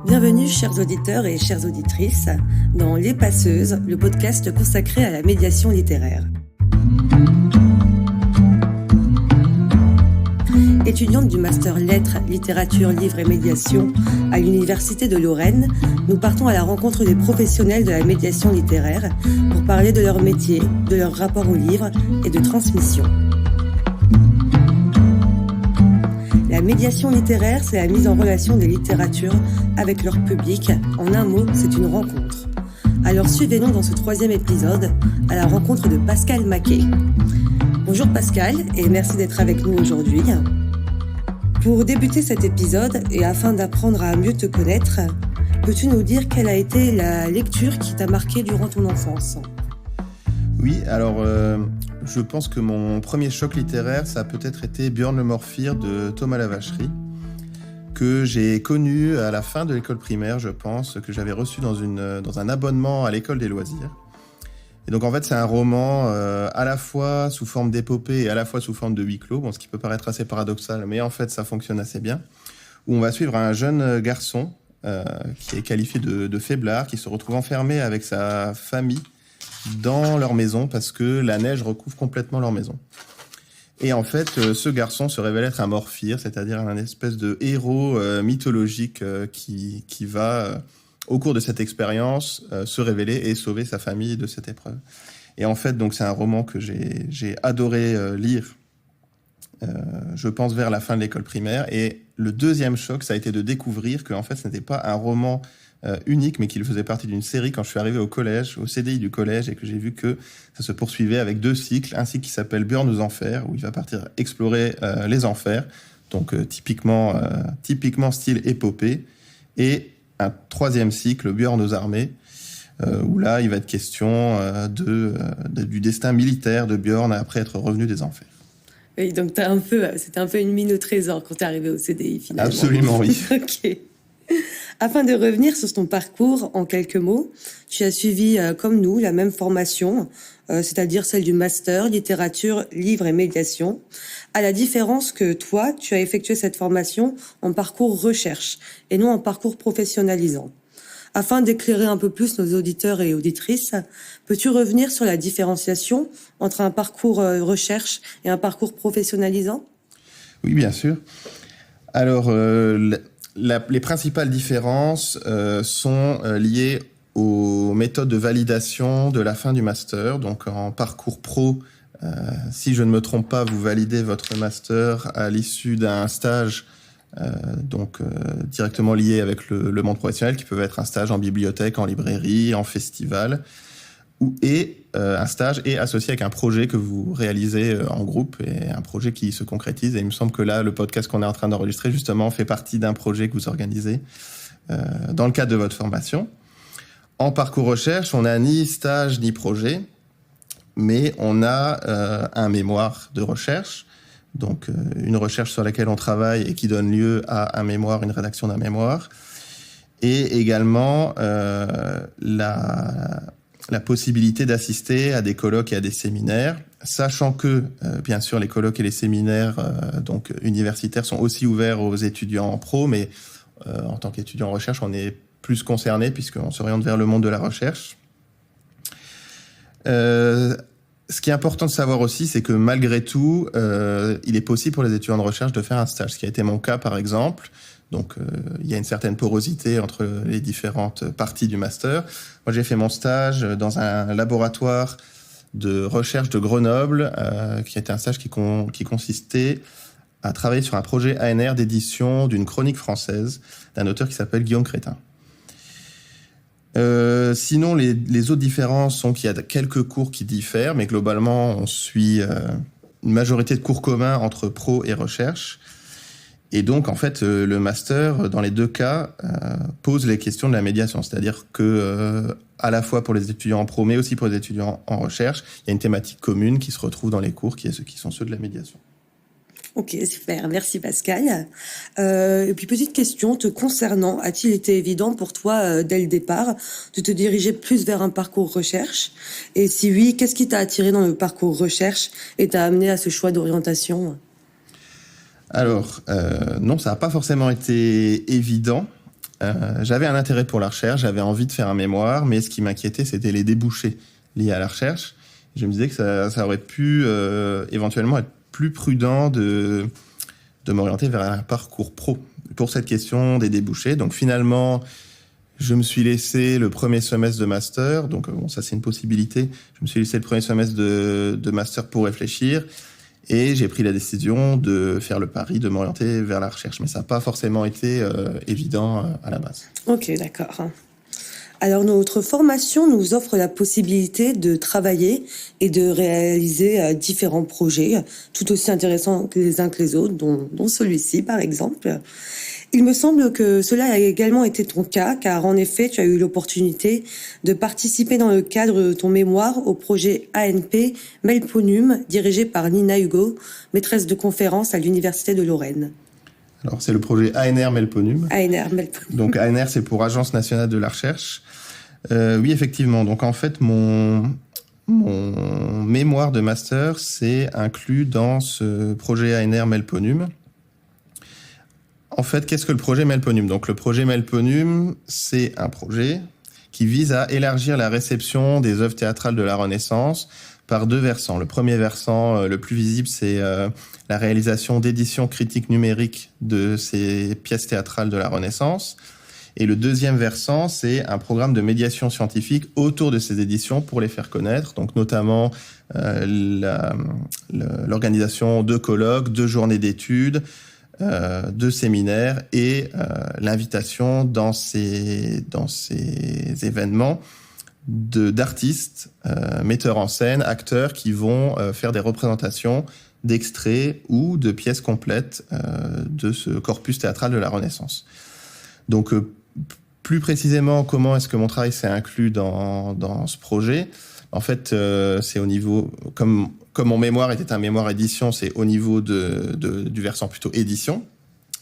Bienvenue chers auditeurs et chères auditrices dans Les Passeuses, le podcast consacré à la médiation littéraire. Étudiante du master Lettres, Littérature, Livres et Médiation à l'Université de Lorraine, nous partons à la rencontre des professionnels de la médiation littéraire pour parler de leur métier, de leur rapport au livre et de transmission. La médiation littéraire, c'est la mise en relation des littératures avec leur public. En un mot, c'est une rencontre. Alors suivez-nous dans ce 3e épisode à la rencontre de Pascal Maquet. Bonjour Pascal et merci d'être avec nous aujourd'hui. Pour débuter cet épisode et afin d'apprendre à mieux te connaître, peux-tu nous dire quelle a été la lecture qui t'a marqué durant ton enfance ? Oui, alors je pense que mon premier choc littéraire, ça a peut-être été Björn le Morphir de Thomas Lavacherie, que j'ai connu à la fin de l'école primaire, je pense, que j'avais reçu dans un abonnement à l'école des loisirs. Et donc en fait, c'est un roman à la fois sous forme d'épopée et à la fois sous forme de huis clos, ce qui peut paraître assez paradoxal, mais en fait, ça fonctionne assez bien, où on va suivre un jeune garçon qui est qualifié de faiblard, qui se retrouve enfermé avec sa famille dans leur maison parce que la neige recouvre complètement leur maison. Et en fait, ce garçon se révèle être un morphir, c'est-à-dire un espèce de héros mythologique qui va, au cours de cette expérience, se révéler et sauver sa famille de cette épreuve. Et en fait, donc c'est un roman que j'ai adoré lire, je pense vers la fin de l'école primaire. Et le deuxième choc, ça a été de découvrir qu'en fait, ce n'était pas un roman unique, mais qu'il faisait partie d'une série quand je suis arrivé au collège, au CDI du collège, et que j'ai vu que ça se poursuivait avec 2 cycles. Un cycle qui s'appelle Björn aux enfers, où il va partir explorer les enfers, donc typiquement style épopée, et un 3e cycle, Björn aux armées, où là, il va être question du destin militaire de Björn après être revenu des enfers. Oui, donc c'était un peu une mine au trésor quand t'es arrivé au CDI finalement. Absolument, oui. Ok. Afin de revenir sur ton parcours en quelques mots, tu as suivi, comme nous, la même formation, c'est-à-dire celle du master littérature, livres et médiation, à la différence que toi, tu as effectué cette formation en parcours recherche et non en parcours professionnalisant. Afin d'éclairer un peu plus nos auditeurs et auditrices, peux-tu revenir sur la différenciation entre un parcours recherche et un parcours professionnalisant ? Oui, bien sûr. Alors, les principales différences sont liées aux méthodes de validation de la fin du master. Donc en parcours pro, si je ne me trompe pas, vous validez votre master à l'issue d'un stage directement lié avec le monde professionnel, qui peut être un stage en bibliothèque, en librairie, en festival, un stage est associé avec un projet que vous réalisez en groupe et un projet qui se concrétise. Et il me semble que là, le podcast qu'on est en train d'enregistrer, justement, fait partie d'un projet que vous organisez dans le cadre de votre formation. En parcours recherche, on n'a ni stage ni projet, mais on a un mémoire de recherche, donc une recherche sur laquelle on travaille et qui donne lieu à un mémoire, une rédaction d'un mémoire, et également la possibilité d'assister à des colloques et à des séminaires, sachant que, bien sûr, les colloques et les séminaires universitaires sont aussi ouverts aux étudiants en pro, mais en tant qu'étudiant en recherche, on est plus concerné puisqu'on s'oriente vers le monde de la recherche. Ce qui est important de savoir aussi, c'est que malgré tout, il est possible pour les étudiants de recherche de faire un stage, ce qui a été mon cas par exemple. Donc, il y a une certaine porosité entre les différentes parties du master. Moi, j'ai fait mon stage dans un laboratoire de recherche de Grenoble, qui était un stage qui consistait à travailler sur un projet ANR d'édition d'une chronique française d'un auteur qui s'appelle Guillaume Crétin. Sinon, les autres différences sont qu'il y a quelques cours qui diffèrent, mais globalement, on suit une majorité de cours communs entre pro et recherche. Et donc, en fait, le master, dans les 2 cas, pose les questions de la médiation. C'est-à-dire que, à la fois pour les étudiants en pro, mais aussi pour les étudiants en recherche, il y a une thématique commune qui se retrouve dans les cours, qui sont ceux de la médiation. Ok, super. Merci Pascal. Et puis, petite question te concernant. A-t-il été évident pour toi, dès le départ, de te diriger plus vers un parcours recherche ? Et si oui, qu'est-ce qui t'a attiré dans le parcours recherche et t'a amené à ce choix d'orientation ? Alors, non, ça n'a pas forcément été évident. J'avais un intérêt pour la recherche, j'avais envie de faire un mémoire, mais ce qui m'inquiétait, c'était les débouchés liés à la recherche. Je me disais que ça aurait pu éventuellement être plus prudent de m'orienter vers un parcours pro pour cette question des débouchés. Donc finalement, je me suis laissé le premier semestre de master, donc bon, ça c'est une possibilité. Je me suis laissé le premier semestre de master pour réfléchir et j'ai pris la décision de faire le pari de m'orienter vers la recherche. Mais ça n'a pas forcément été évident à la base. Ok, d'accord. Alors, notre formation nous offre la possibilité de travailler et de réaliser différents projets, tout aussi intéressants les uns que les autres, dont celui-ci, par exemple. Il me semble que cela a également été ton cas, car en effet, tu as eu l'opportunité de participer dans le cadre de ton mémoire au projet ANP Melponum, dirigé par Nina Hugo, maîtresse de conférence à l'Université de Lorraine. Alors, c'est le projet ANR Melponum. ANR Melponum. Donc, ANR, c'est pour Agence nationale de la recherche. Oui, effectivement. Donc, en fait, mon mémoire de master, c'est inclus dans ce projet ANR Melponum. En fait, qu'est-ce que le projet Melponum ? Donc, le projet Melponum, c'est un projet qui vise à élargir la réception des œuvres théâtrales de la Renaissance par deux versants. Le premier versant, le plus visible, c'est la réalisation d'éditions critiques numériques de ces pièces théâtrales de la Renaissance. Et le deuxième versant, c'est un programme de médiation scientifique autour de ces éditions pour les faire connaître, donc notamment l'organisation de colloques, de journées d'études, de séminaires et l'invitation dans ces événements d'artistes, metteurs en scène, acteurs qui vont faire des représentations d'extraits ou de pièces complètes de ce corpus théâtral de la Renaissance. Donc, plus précisément, comment est-ce que mon travail s'est inclus dans ce projet ? En fait, c'est au niveau, comme mon mémoire était un mémoire édition, c'est au niveau du versant plutôt édition.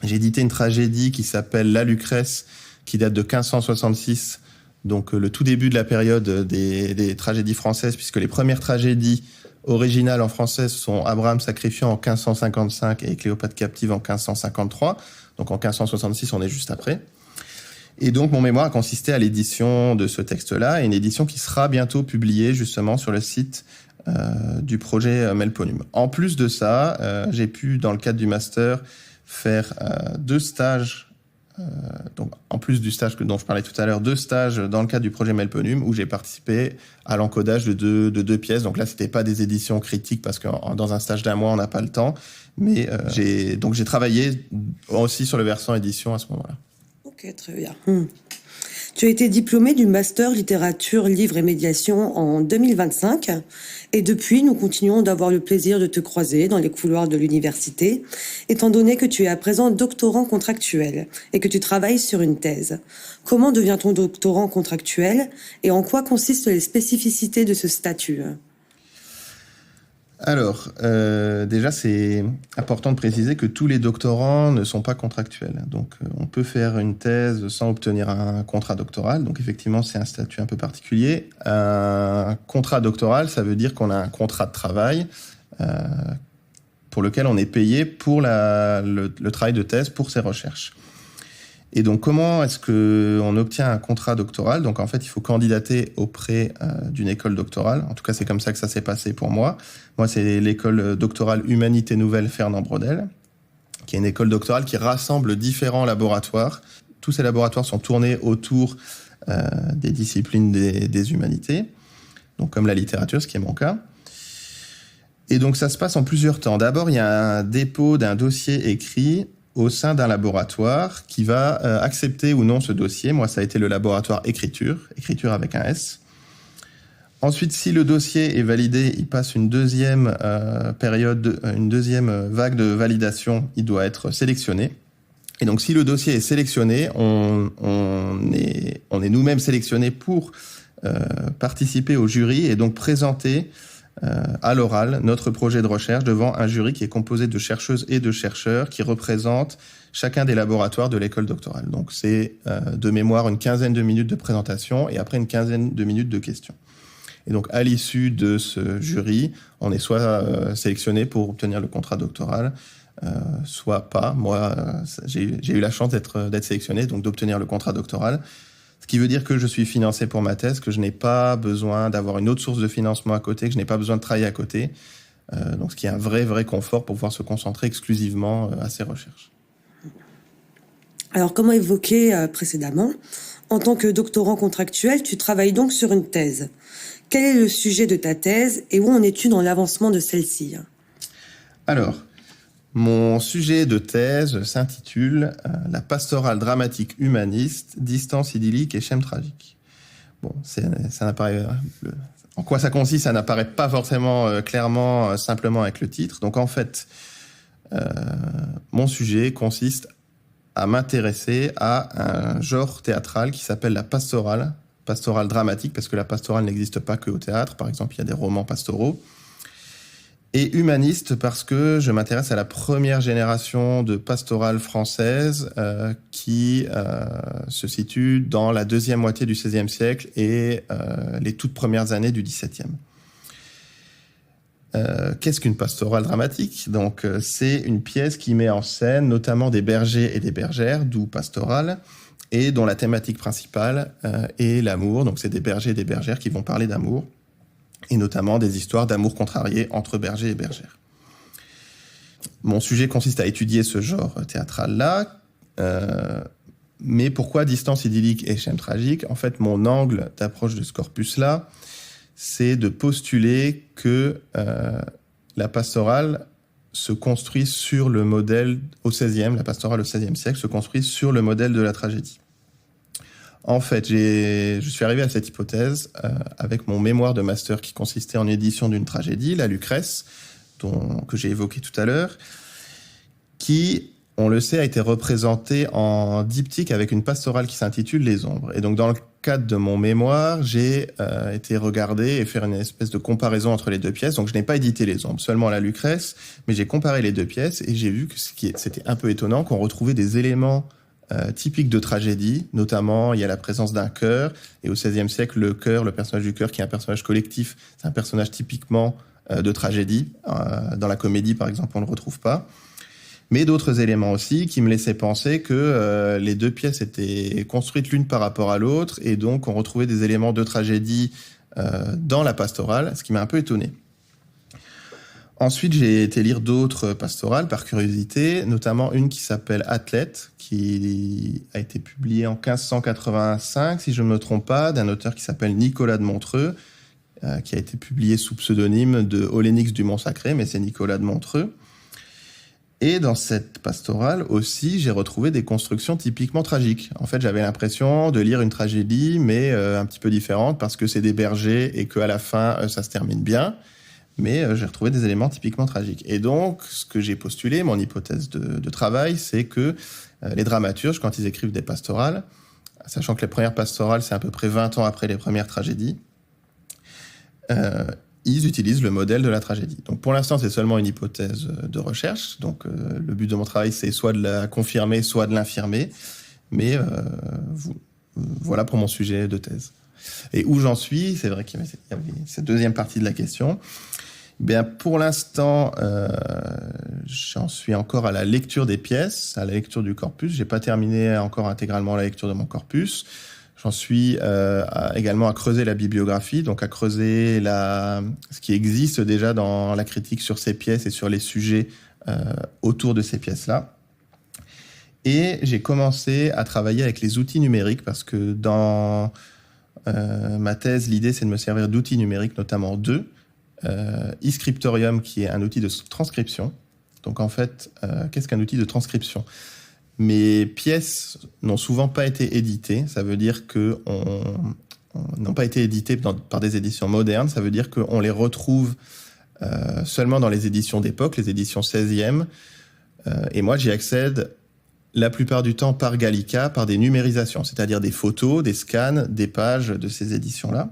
J'ai édité une tragédie qui s'appelle La Lucrèce, qui date de 1566, donc le tout début de la période des tragédies françaises, puisque les premières tragédies originales en français sont Abraham sacrifiant en 1555 et Cléopâtre captive en 1553. Donc en 1566, on est juste après. Et donc mon mémoire a consisté à l'édition de ce texte-là, et une édition qui sera bientôt publiée justement sur le site du projet Melponum. En plus de ça, j'ai pu, dans le cadre du master, faire 2 stages, donc en plus du stage dont je parlais tout à l'heure, 2 stages dans le cadre du projet Melponum, où j'ai participé à l'encodage de deux pièces. Donc là, c'était pas des éditions critiques, parce que dans un stage d'1 mois, on n'a pas le temps, mais j'ai travaillé aussi sur le versant édition à ce moment-là. Ok, très bien. Tu as été diplômé du master littérature, livre et médiation en 2025. Et depuis, nous continuons d'avoir le plaisir de te croiser dans les couloirs de l'université, étant donné que tu es à présent doctorant contractuel et que tu travailles sur une thèse. Comment devient-on doctorant contractuel et en quoi consistent les spécificités de ce statut ? Alors, déjà, c'est important de préciser que tous les doctorants ne sont pas contractuels. Donc, on peut faire une thèse sans obtenir un contrat doctoral. Donc, effectivement, c'est un statut un peu particulier. Un contrat doctoral, ça veut dire qu'on a un contrat de travail pour lequel on est payé pour le travail de thèse pour ses recherches. Et donc, comment est-ce qu'on obtient un contrat doctoral ? Donc, en fait, il faut candidater auprès d'une école doctorale. En tout cas, c'est comme ça que ça s'est passé pour moi. Moi, c'est l'école doctorale Humanité Nouvelle Fernand Braudel, qui est une école doctorale qui rassemble différents laboratoires. Tous ces laboratoires sont tournés autour des disciplines des humanités, donc comme la littérature, ce qui est mon cas. Et donc, ça se passe en plusieurs temps. D'abord, il y a un dépôt d'un dossier écrit au sein d'un laboratoire qui va accepter ou non ce dossier. Moi, ça a été le laboratoire écriture avec un S. Ensuite, si le dossier est validé, il passe une deuxième une deuxième vague de validation. Il doit être sélectionné. Et donc, si le dossier est sélectionné, on est nous-mêmes sélectionnés pour participer au jury et donc présenter à l'oral notre projet de recherche devant un jury qui est composé de chercheuses et de chercheurs qui représentent chacun des laboratoires de l'école doctorale. Donc c'est de mémoire une 15aine de minutes de présentation et après une 15aine de minutes de questions. Et donc à l'issue de ce jury, on est soit sélectionné pour obtenir le contrat doctoral, soit pas. Moi, j'ai eu la chance d'être sélectionné, donc d'obtenir le contrat doctoral. Ce qui veut dire que je suis financé pour ma thèse, que je n'ai pas besoin d'avoir une autre source de financement à côté, que je n'ai pas besoin de travailler à côté. Donc, ce qui est un vrai confort pour pouvoir se concentrer exclusivement à ces recherches. Alors, comme évoqué précédemment, en tant que doctorant contractuel, tu travailles donc sur une thèse. Quel est le sujet de ta thèse et où en es-tu dans l'avancement de celle-ci? Alors, mon sujet de thèse s'intitule « La pastorale dramatique humaniste, distance idyllique et schème tragique ». Bon, ça n'apparaît... En quoi ça consiste, ça n'apparaît pas forcément clairement, simplement avec le titre. Donc en fait, mon sujet consiste à m'intéresser à un genre théâtral qui s'appelle la pastorale dramatique, parce que la pastorale n'existe pas que au théâtre. Par exemple, il y a des romans pastoraux. Et humaniste, parce que je m'intéresse à la première génération de pastorale française qui se situe dans la deuxième moitié du XVIe siècle et les toutes premières années du XVIIe. Qu'est-ce qu'une pastorale dramatique? Donc, c'est une pièce qui met en scène notamment des bergers et des bergères, d'où pastorale, et dont la thématique principale est l'amour. Donc, c'est des bergers et des bergères qui vont parler d'amour, et notamment des histoires d'amour contrarié entre bergers et bergères. Mon sujet consiste à étudier ce genre théâtral-là, mais pourquoi distance idyllique et schème tragique? En fait, mon angle d'approche de ce corpus-là, c'est de postuler que la pastorale se construit sur le modèle au XVIe, la pastorale au XVIe siècle se construit sur le modèle de la tragédie. En fait, je suis arrivé à cette hypothèse avec mon mémoire de master qui consistait en édition d'une tragédie, la Lucrèce, que j'ai évoquée tout à l'heure, qui, on le sait, a été représentée en diptyque avec une pastorale qui s'intitule Les Ombres. Et donc, dans le cadre de mon mémoire, j'ai été regarder et faire une espèce de comparaison entre les deux pièces. Donc, je n'ai pas édité Les Ombres, seulement la Lucrèce, mais j'ai comparé les deux pièces et j'ai vu que c'était un peu étonnant qu'on retrouvait des éléments typique de tragédie, notamment il y a la présence d'un chœur, et au XVIe siècle, le chœur, le personnage du chœur qui est un personnage collectif, c'est un personnage typiquement de tragédie. Dans la comédie, par exemple, on ne le retrouve pas. Mais d'autres éléments aussi qui me laissaient penser que les deux pièces étaient construites l'une par rapport à l'autre, et donc on retrouvait des éléments de tragédie dans la pastorale, ce qui m'a un peu étonné. Ensuite, j'ai été lire d'autres pastorales par curiosité, notamment une qui s'appelle Athlète, qui a été publiée en 1585, si je ne me trompe pas, d'un auteur qui s'appelle Nicolas de Montreux, qui a été publié sous pseudonyme de Olénix du Mont-Sacré, mais c'est Nicolas de Montreux. Et dans cette pastorale aussi, j'ai retrouvé des constructions typiquement tragiques. En fait, j'avais l'impression de lire une tragédie, mais un petit peu différente, parce que c'est des bergers et qu'à la fin, ça se termine bien. Mais j'ai retrouvé des éléments typiquement tragiques. Et donc, ce que j'ai postulé, mon hypothèse de travail, c'est que les dramaturges, quand ils écrivent des pastorales, sachant que les premières pastorales, c'est à peu près 20 ans après les premières tragédies, ils utilisent le modèle de la tragédie. Donc, pour l'instant, c'est seulement une hypothèse de recherche. Donc, le but de mon travail, c'est soit de la confirmer, soit de l'infirmer. Mais voilà pour mon sujet de thèse. Et où j'en suis, c'est vrai qu'il y avait cette deuxième partie de la question. Bien, pour l'instant, j'en suis encore à la lecture des pièces, à la lecture du corpus. J'ai pas terminé encore intégralement la lecture de mon corpus. J'en suis également à creuser la bibliographie, donc à creuser ce qui existe déjà dans la critique sur ces pièces et sur les sujets autour de ces pièces-là. Et j'ai commencé à travailler avec les outils numériques parce que dans ma thèse, l'idée, c'est de me servir d'outils numériques, notamment deux. eScriptorium, qui est un outil de transcription. Donc, en fait, qu'est-ce qu'un outil de transcription? Mes pièces n'ont souvent pas été éditées. Ça veut dire n'ont pas été éditées par des éditions modernes. Ça veut dire qu'on les retrouve seulement dans les éditions d'époque, les éditions 16e. Et moi, j'y accède la plupart du temps par Gallica, par des numérisations, c'est-à-dire des photos, des scans, des pages de ces éditions-là.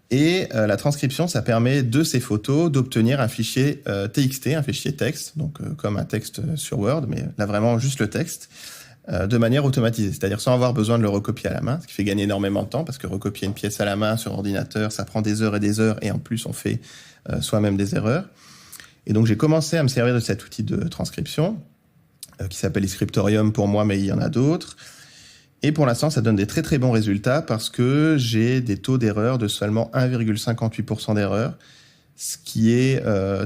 Et la transcription, ça permet de ces photos d'obtenir un fichier TXT, un fichier texte, donc comme un texte sur Word, mais là vraiment juste le texte, de manière automatisée, c'est-à-dire sans avoir besoin de le recopier à la main, ce qui fait gagner énormément de temps, parce que recopier une pièce à la main sur ordinateur, ça prend des heures, et en plus on fait soi-même des erreurs. Et donc, j'ai commencé à me servir de cet outil de transcription qui s'appelle eScriptorium pour moi, mais il y en a d'autres. Et pour l'instant, ça donne des très très bons résultats parce que j'ai des taux d'erreur de seulement 1,58% d'erreur, ce qui est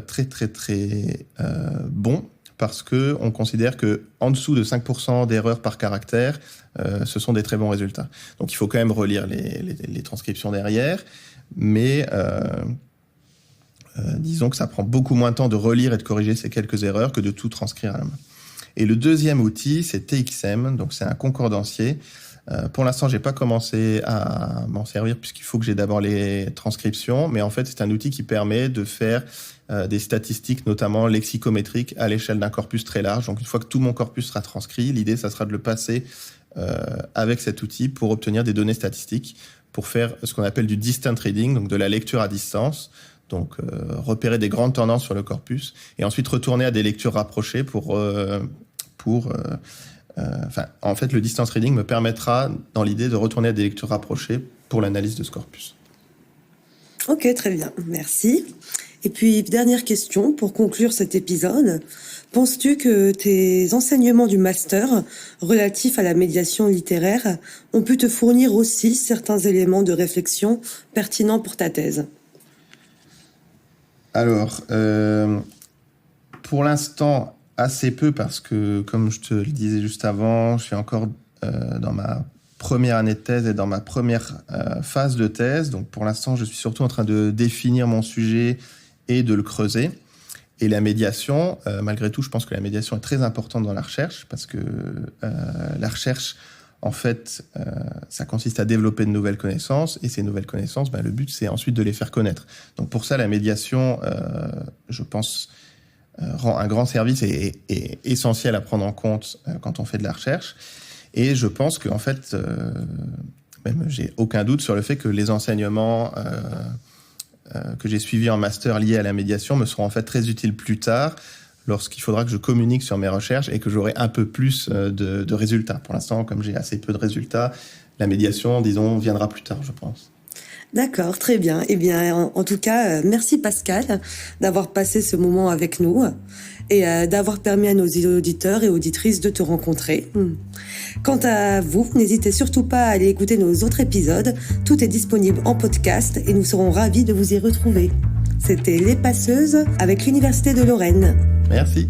très très très bon parce que on considère que en dessous de 5% d'erreur par caractère, ce sont des très bons résultats. Donc il faut quand même relire les transcriptions derrière, mais disons que ça prend beaucoup moins de temps de relire et de corriger ces quelques erreurs que de tout transcrire à la main. Et le deuxième outil, c'est TXM, donc c'est un concordancier. Pour l'instant, j'ai pas commencé à m'en servir puisqu'il faut que j'ai d'abord les transcriptions, mais en fait, c'est un outil qui permet de faire des statistiques, notamment lexicométriques, à l'échelle d'un corpus très large. Donc, une fois que tout mon corpus sera transcrit, l'idée, ça sera de le passer avec cet outil pour obtenir des données statistiques, pour faire ce qu'on appelle du distant reading, donc de la lecture à distance. Donc, repérer des grandes tendances sur le corpus et ensuite retourner à des lectures rapprochées en fait, le distance reading me permettra, dans l'idée, de retourner à des lectures rapprochées pour l'analyse de ce corpus. Ok, très bien, merci. Et puis, dernière question pour conclure cet épisode. Penses-tu que tes enseignements du master relatifs à la médiation littéraire ont pu te fournir aussi certains éléments de réflexion pertinents pour ta thèse ? Alors, pour l'instant, assez peu parce que, comme je te le disais juste avant, je suis encore dans ma première année de thèse et dans ma première phase de thèse. Donc, pour l'instant, je suis surtout en train de définir mon sujet et de le creuser. Et la médiation, malgré tout, je pense que la médiation est très importante dans la recherche parce que la recherche, en fait, ça consiste à développer de nouvelles connaissances et ces nouvelles connaissances, le but, c'est ensuite de les faire connaître. Donc, pour ça, la médiation, je pense, rend un grand service et est essentiel à prendre en compte quand on fait de la recherche. Et je pense qu'en fait, même j'ai aucun doute sur le fait que les enseignements que j'ai suivis en master liés à la médiation me seront en fait très utiles plus tard lorsqu'il faudra que je communique sur mes recherches et que j'aurai un peu plus de résultats. Pour l'instant, comme j'ai assez peu de résultats, la médiation, disons, viendra plus tard, je pense. D'accord, très bien. Eh bien, en tout cas, merci Pascal d'avoir passé ce moment avec nous et d'avoir permis à nos auditeurs et auditrices de te rencontrer. Quant à vous, n'hésitez surtout pas à aller écouter nos autres épisodes. Tout est disponible en podcast et nous serons ravis de vous y retrouver. C'était Les Passeuses avec l'Université de Lorraine. Merci.